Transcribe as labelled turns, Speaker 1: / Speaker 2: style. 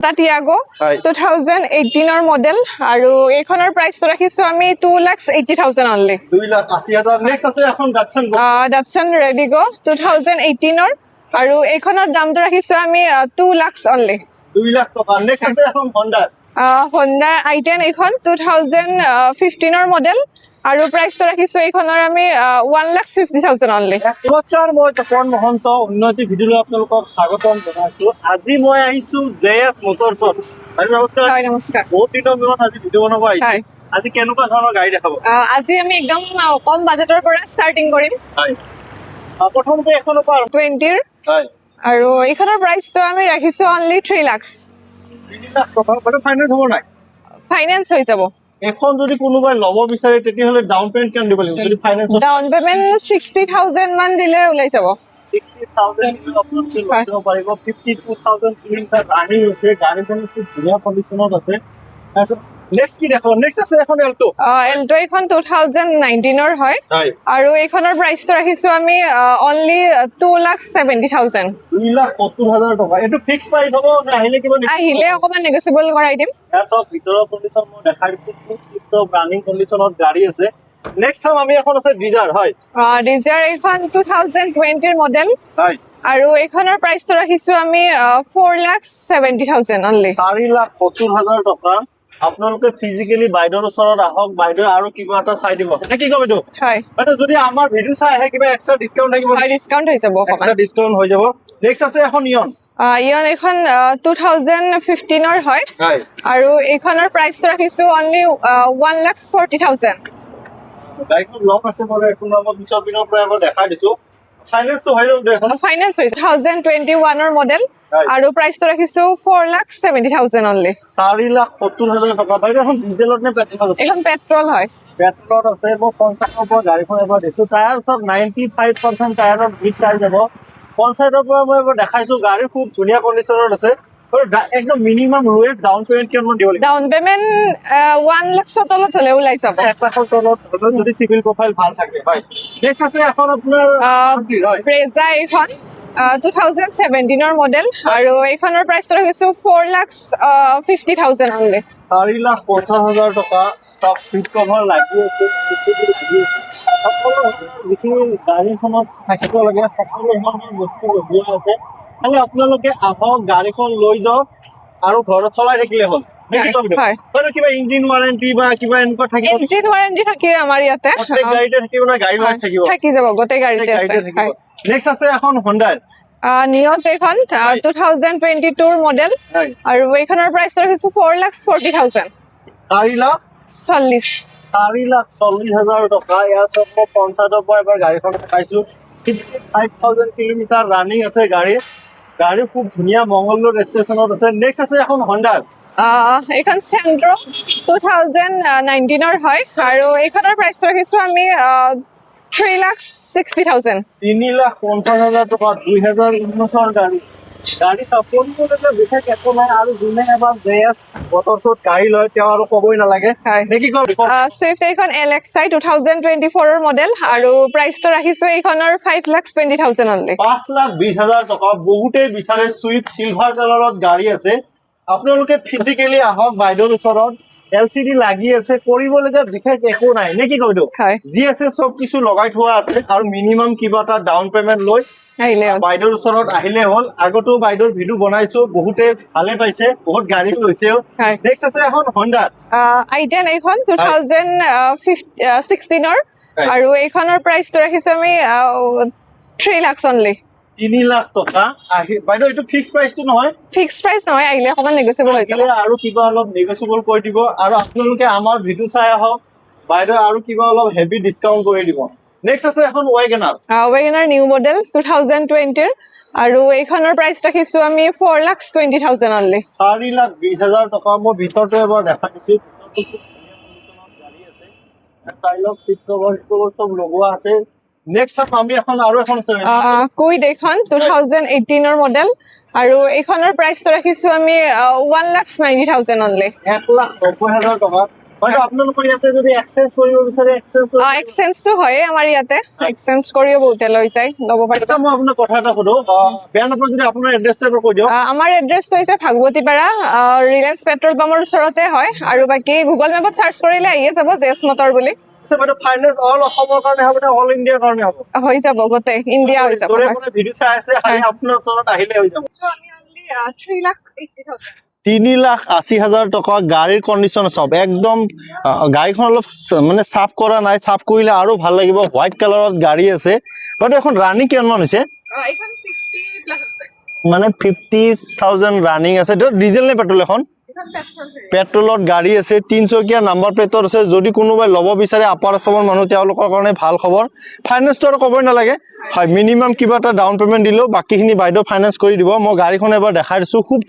Speaker 1: Tiago 2018 model আৰু এইখনৰ প্ৰাইচটো ৰাখিছো আমি 2,80,000 only
Speaker 2: 2,80,000 নেক্সট আছে এখন
Speaker 1: Datsun Redigo 2018 আৰু এইখনৰ দামটো ৰাখিছো আমি 2 lakhs only
Speaker 2: 2 লাখ টকা নেক্সট আছে এখন
Speaker 1: Honda i10 এইখন 2015 model আৰু প্ৰাইচটো ৰাখিছো এইখনৰ আমি 1,50,000 only
Speaker 2: নমস্কাৰ মই তপন মহন্ত উন্নতি ভিডিঅ'লৈ আপোনালোকক স্বাগতম জনাইছো আজি মই আহিছো জেএছ মটৰছত নমস্কাৰ
Speaker 1: হয় নমস্কাৰ
Speaker 2: বহুত দিনৰ মূৰত আজি ভিডিঅ' বনাব আহিছো আজি কেনেকুৱা ধৰণৰ গাড়ী দেখাব
Speaker 1: আজি আমি একদম কম বাজেটৰ পৰা ষ্টাৰ্টিং কৰিম
Speaker 2: হয় প্ৰথমতে এখনৰ পৰা
Speaker 1: 20
Speaker 2: হয়
Speaker 1: আৰু এইখনৰ প্ৰাইচটো আমি ৰাখিছো only 3 lakhs
Speaker 2: 3 লাখ টকা মানে ফাইনেন্স হ'ব নাই
Speaker 1: ফাইনান্স হৈ যাব
Speaker 2: এখন যদি কোনোবাই ল'ব বিচাৰে তেতিয়াহ'লে ডাউন পেমেন্ট কিমান দিব লাগিব যদি ফাইনেন্স
Speaker 1: ডাউন পেমেন্ট 60,000 মান দিলে ওলাই যাব
Speaker 2: 60,000 আপোনালোকে ল'ব পাৰিব 52,000 কিলোমিটাৰ ৰানিং হৈছে গাড়ীখন খুব ধুনীয়া কণ্ডিশ্যনত আছে তাৰপিছত নেক্সট কি দেখাব নেক্সট আছে এখন এল্টো
Speaker 1: এখন 2019 হয় আৰু এইখনৰ প্ৰাইচটো ৰাখিছো আমি only 2,70,000
Speaker 2: 2,70,000 টকা এটো ফিক্স প্ৰাইস হ'ব নে
Speaker 1: আহিলে অকমান নেগোচিয়েবল কৰাই দিম
Speaker 2: সব ভিতৰৰ কণ্ডিশ্যন মই দেখাই দিছো খুব ৰানিং কণ্ডিশ্যনত গাড়ী আছে নেক্সট টাইম আমি এখন আছে ডিজাৰ হয়
Speaker 1: ডিজাৰ এইখন 2020 মডেল
Speaker 2: হয়
Speaker 1: আৰু এইখনৰ প্ৰাইচটো ৰাখিছো আমি 4,70,000 only
Speaker 2: 4,70,000 টকা আপোনালোকে ফিজিক্যালি বাইদেউৰ ওচৰত আহক বাইদেউ আৰু কিবা এটা চাই দিব নে কি কব এইটো
Speaker 1: হয়
Speaker 2: বাইদেউ যদি আমাৰ ভিডিও চাই আহে কিবা এক্সট্ৰা ডিসকাউন্ট থাকিব
Speaker 1: হয় ডিসকাউন্ট হৈ যাব
Speaker 2: এক্সট্ৰা ডিসকাউন্ট হৈ যাব নেক্সট আছে এখন ইয়ন
Speaker 1: ইয়ন এখন 2015 হয়
Speaker 2: হয়
Speaker 1: আৰু এইখনৰ প্ৰাইচটো ৰাখিছো only 1,40,000
Speaker 2: গাড়ীখন লক আছে মই এখন নামৰ পিছৰ দিনৰ পৰা মই দেখাই দিছো ফাইনান্স তো হৈ যাব দেখোন
Speaker 1: ফাইনান্স হৈ 2021 ৰ মডেল আৰু প্ৰাইচটো ৰাখিছো 4,70,000 only
Speaker 2: 4,70,000 টকা বাইদেউ এখন ডিজেলত নে পেট্ৰলত
Speaker 1: এখন পেট্ৰল হয়
Speaker 2: পেট্ৰলত আছে মই কনচাৰ্টৰ পৰা গাড়ীখন এবাৰ দিছো টায়াৰ সব 95% টায়াৰত বিট চাই যাব কনচাৰ্টৰ পৰা মই এবাৰ দেখাইছো গাড়ী খুব ধুনীয়া কণ্ডিশ্যনত আছে একদম মিনিমাম লোৱেষ্ট ডাউন পেমেন্ট কিমান দিব লাগিব
Speaker 1: ডাউন পেমেন্ট 1 লাখ তলত হলে ওলাই যাব
Speaker 2: 1 লাখৰ তলত যদি সিভিল প্ৰফাইল ভাল থাকে হয় নেক্সট আছে এখন আপোনাৰ
Speaker 1: ব্ৰেজা এইখন 2017 ৰ মডেল আৰু এইখনৰ প্ৰাইচটো ৰাখিছো 4,50,000 only
Speaker 2: 4,50,000 টকা সব ফিট কভাৰ লাগি আছে সকলো যিখিনি গাড়ীখনত থাকিব লাগে সকলো ধৰণৰ বস্তু লগোৱা আছে খালি আপোনালোকে আহক গাড়ীখন লৈ যাওক আৰু ঘৰত চলাই থাকিলে হ'ল কিবা ইঞ্জিন ৱাৰেণ্টি বা কিবা এনেকুৱা থাকিব
Speaker 1: ইঞ্জিন ৱাৰেণ্টি থাকে আমাৰ ইয়াতে
Speaker 2: প্ৰত্যেক গাড়ীতে থাকিব না গাড়ী ৱাৰেণ্টি থাকিব
Speaker 1: থাকি যাব গোটেই গাড়ীতে আছে
Speaker 2: নেক্সট আছে এখন হন্ডাৰ
Speaker 1: নিয়জ এখন 2022 ৰ মডেল আৰু এইখনৰ প্ৰাইচ ৰাখিছো 4,40,000
Speaker 2: 4,40,000 টকা ইয়াৰ সব পঞ্চায়তৰ পৰা এবাৰ গাড়ীখন দেখাইছো 5,000 কিলোমিটাৰ ৰানিং আছে গাড়ী খুব ধুনীয়া মংগলদৈ ৰেজিষ্ট্ৰেচনত আছে নেক্সট আছে এখন হন্ডাৰ
Speaker 1: এইখন চেন্ট্ৰো 2019 ৰ হয় আৰু এইখনৰ প্ৰাইচ ৰাখিছো আমি 3,60,000
Speaker 2: 3,50,000 টকা 2019 ৰ গাড়ী সম্পূৰ্ণৰূপে বিশেষ একো নাই আৰু যোনে এবাৰ জেএছ মটৰছত গাড়ী লয় তেওঁ আৰু ক'বই নালাগে নেকি কম
Speaker 1: সুইফট এইখন LXi 2024 ৰ মডেল আৰু প্ৰাইচটো ৰাখিছো এইখনৰ 5,20,000 only
Speaker 2: 5,20,000 টকা বহুতে বিচাৰে সুইফট সিলভাৰ কালাৰত গাড়ী আছে আপোনালোকে ফিজিক্যালি আহক বাইদেউৰ ওচৰত LCD লাগি আছে কৰিবলগীয়া বিশেষ একো নাই নেকি কইতো জি আছে সব কিছু লগাই থোৱা আছে আৰু মিনিমাম কিবা এটা ডাউন পেমেন্ট লৈ বাইদেউৰ ওচৰত আহিলে হ'ল আগতো বাইদেউৰ ভিডিও বনাইছো বহুতে ভালে পাইছে বহুত গাড়ী লৈছে নেক্সট আছে এখন হন্ডা
Speaker 1: i10 এইখন 2016 ৰ আৰু এইখনৰ প্ৰাইচটো ৰাখিছো আমি 3 lakhs only
Speaker 2: 3 লাখ টকা বাইদেউ এইটো ফিক্স প্ৰাইসটো নহয়
Speaker 1: ফিক্স প্ৰাইস নহয় আহিলে অকমান নেগোচিয়েবল হৈ যাব
Speaker 2: আৰু কিবা অলপ নেগোচিয়েবল কৰি দিব আৰু আপোনালোকে আমাৰ ভিডিও চাই আহক বাইদেউ আৰু কিবা অলপ হেভি ডিসকাউন্ট কৰি দিব নেক্সট আছে এখন ওয়াগনাৰ
Speaker 1: নিউ মডেল 2020 ৰ আৰু এইখনৰ প্ৰাইস ৰাখিছো আমি 4,20,000 only
Speaker 2: 4,20,000 টকা মই ভিতৰতে এবাৰ দেখাইছো গাড়ী আছে স্টাইলক ফিট কভাৰ সব লগোৱা আছে নেক্সট আমি এখন আৰু এখন আছে
Speaker 1: কুইড এখন 2018 ৰ মডেল আৰু এইখনৰ প্ৰাইসটো ৰাখিছো আমি 1,90,000 only
Speaker 2: 1,90,000 টকা বাইদেউ আপোনালোকৰ ইয়াতে যদি এক্সচেঞ্জ কৰিব বিচাৰে এক্সচেঞ্জ
Speaker 1: এক্সচেঞ্জটো হয়ে আমাৰ ইয়াতে এক্সচেঞ্জ কৰিও বহুতে লৈ যায় ল'ব পাৰিব
Speaker 2: আচ্ছা মই আপোনাক কথা এটা সুধো বেয়া নাপায় যদি আপোনাৰ এড্ৰেছটো এবাৰ কৈ দিয়ক
Speaker 1: আমাৰ এড্ৰেছটো হৈছে ভাগৱতীপাৰা ৰিলায়েন্স পেট্ৰল পাম্পৰ ওচৰতে হয় আৰু বাকী গুগল মেপত চাৰ্চ কৰিলে আহিয়ে যাব জেছ মটৰ বুলি
Speaker 2: আচ্ছা বাইদেউ ফাইনেন্স অল অসমৰ কাৰণে হ'ব নে অল ইণ্ডিয়াৰ কাৰণে হ'ব
Speaker 1: হৈ যাব গোটেই ইণ্ডিয়া হৈ যাব
Speaker 2: য'ৰে মানে ভিডিঅ' চাই আছে খালি আপোনাৰ ওচৰত আহিলে হৈ যাব
Speaker 1: আমি অনলি 3,80,000
Speaker 2: 3,80,000 টকা গাড়ীৰ কণ্ডিশ্যন চব একদম গাড়ীখন অলপ মানে চাফ কৰা নাই চাফ কৰিলে আৰু ভাল লাগিব হোৱাইট কালাৰত গাড়ী আছে বাইদেউ এখন ৰানিং কিমানমান হৈছে
Speaker 1: এইখন 50 প্লাস আছে
Speaker 2: মানে 50,000 ৰানিং আছে ডিজেল নে পেট্ৰল এখন
Speaker 1: এইখন পেট্ৰল
Speaker 2: পেট্ৰলত গাড়ী আছে 3 চকীয়া নাম্বাৰ প্লেটৰ আছে যদি কোনোবাই ল'ব বিচাৰে আপাৰ আছামৰ মানুহ তেওঁলোকৰ কাৰণে ভাল খবৰ ফাইনেন্সটো আৰু ক'বই নালাগে হয় মিনিমাম কিবা এটা ডাউন পেমেণ্ট দিলেও বাকীখিনি বাইদেউ ফাইনেন্স কৰি দিব মই গাড়ীখন এবাৰ দেখাই দিছোঁ খুব